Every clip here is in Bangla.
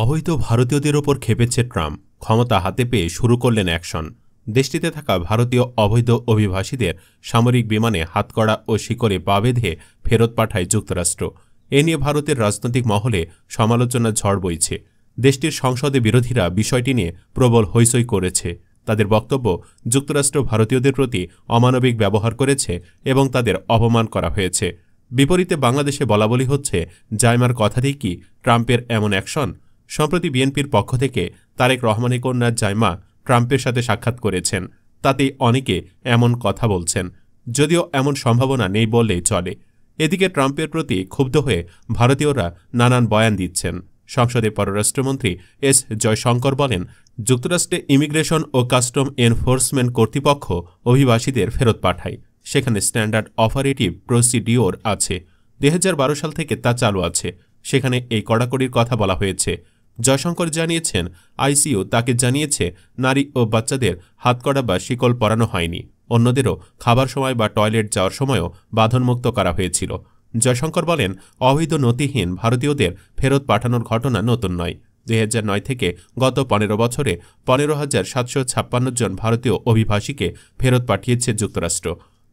অবৈধ ভারতীয়দের ওপর খেপেছে ট্রাম্প। ক্ষমতা হাতে পেয়ে শুরু করলেন অ্যাকশন। দেশটিতে থাকা ভারতীয় অবৈধ অভিবাসীদের সামরিক বিমানে হাতকড়া ও শিকলে পা বেঁধে ফেরত পাঠায় যুক্তরাষ্ট্র। এ নিয়ে ভারতের রাজনৈতিক মহলে সমালোচনার ঝড় বইছে। দেশটির সংসদে বিরোধীরা বিষয়টি নিয়ে প্রবল হইচই করেছে। তাদের বক্তব্য, যুক্তরাষ্ট্র ভারতীয়দের প্রতি অমানবিক ব্যবহার করেছে এবং তাদের অপমান করা হয়েছে। বিপরীতে বাংলাদেশে বলাবলি হচ্ছে, জাইমার কথাতেই কি ট্রাম্পের এমন অ্যাকশন? সম্প্রতি বিএনপির পক্ষ থেকে তারেক রহমানের কন্যা জাইমা ট্রাম্পের সাথে সাক্ষাৎ করেছেন। তাতেই অনেকে এমন কথা বলছেন, যদিও এমন সম্ভাবনা নেই বললেই চলে। এদিকে ট্রাম্পের প্রতি ক্ষুব্ধ হয়ে ভারতীয়রা নানান বয়ান দিচ্ছেন। সংসদে পররাষ্ট্রমন্ত্রী এস জয়শঙ্কর বলেন, যুক্তরাষ্ট্রে ইমিগ্রেশন ও কাস্টম এনফোর্সমেন্ট কর্তৃপক্ষ অভিবাসীদের ফেরত পাঠায়। সেখানে স্ট্যান্ডার্ড অপারেটিভ প্রসিডিওর আছে। 2012 সাল থেকে তা চালু আছে। সেখানে এই কড়াকড়ির কথা বলা হয়েছে। জয়শঙ্কর জানিয়েছেন, আইসিইউ তাকে জানিয়েছে নারী ও বাচ্চাদের হাতকড়া বা শিকল পরানো হয়নি। অন্যদেরও খাবার সময় বা টয়লেট যাওয়ার সময়ও বাঁধনমুক্ত করা হয়েছিল। জয়শঙ্কর বলেন, অবৈধ নথিহীন ভারতীয়দের ফেরত পাঠানোর ঘটনা নতুন নয়। 2009 থেকে গত 15 বছরে 15,756 জন ভারতীয় অভিবাসীকে ফেরত পাঠিয়েছে যুক্তরাষ্ট্র।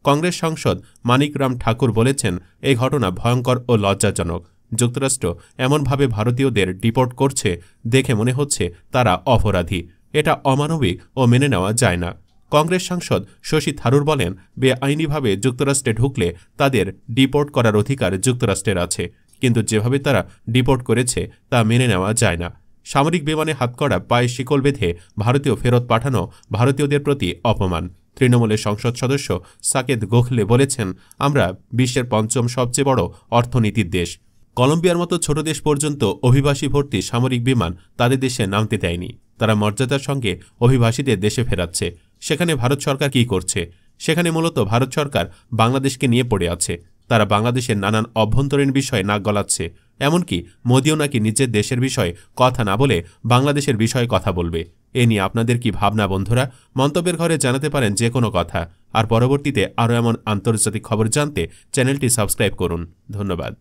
কংগ্রেস সাংসদ মানিকরাম ঠাকুর বলেছেন, এই ঘটনা ভয়ঙ্কর ও লজ্জাজনক। যুক্তরাষ্ট্র এমনভাবে ভারতীয়দের ডিপোর্ট করছে দেখে মনে হচ্ছে তারা অপরাধী। এটা অমানবিক ও মেনে নেওয়া যায় না। কংগ্রেস সাংসদ শশী থারুর বলেন, বেআইনিভাবে যুক্তরাষ্ট্রে ঢুকলে তাদের ডিপোর্ট করার অধিকার যুক্তরাষ্ট্রের আছে, কিন্তু যেভাবে তারা ডিপোর্ট করেছে তা মেনে নেওয়া যায় না। সামরিক বিমানে হাতকড়া, পায়ে শিকল বেঁধে ভারতীয় ফেরত পাঠানো ভারতীয়দের প্রতি অপমান। তৃণমূলের সংসদ সদস্য সাকেত গোখলে বলেছেন, আমরা বিশ্বের 5ম সবচেয়ে বড় অর্থনীতির দেশ। কলম্বিয়ার মতো ছোট দেশ পর্যন্ত অভিবাসী ভর্তি সামরিক বিমান তাদের দেশে নামতে দেয়নি। তারা মর্যাদার সঙ্গে অভিবাসীদের দেশে ফেরাচ্ছে। সেখানে ভারত সরকার কি করছে? সেখানে মূলত ভারত সরকার বাংলাদেশকে নিয়ে পড়ে আছে। তারা বাংলাদেশের নানান অভ্যন্তরীণ বিষয়ে নাক গলাচ্ছে। এমনকি মোদিও নাকি নিজের দেশের বিষয়ে কথা না বলে বাংলাদেশের বিষয়ে কথা বলবে। এ নিয়ে আপনাদের কি ভাবনা বন্ধুরা? মন্তব্যের ঘরে জানাতে পারেন যে কোনো কথা। আর পরবর্তীতে আরও এমন আন্তর্জাতিক খবর জানতে চ্যানেলটি সাবস্ক্রাইব করুন। ধন্যবাদ।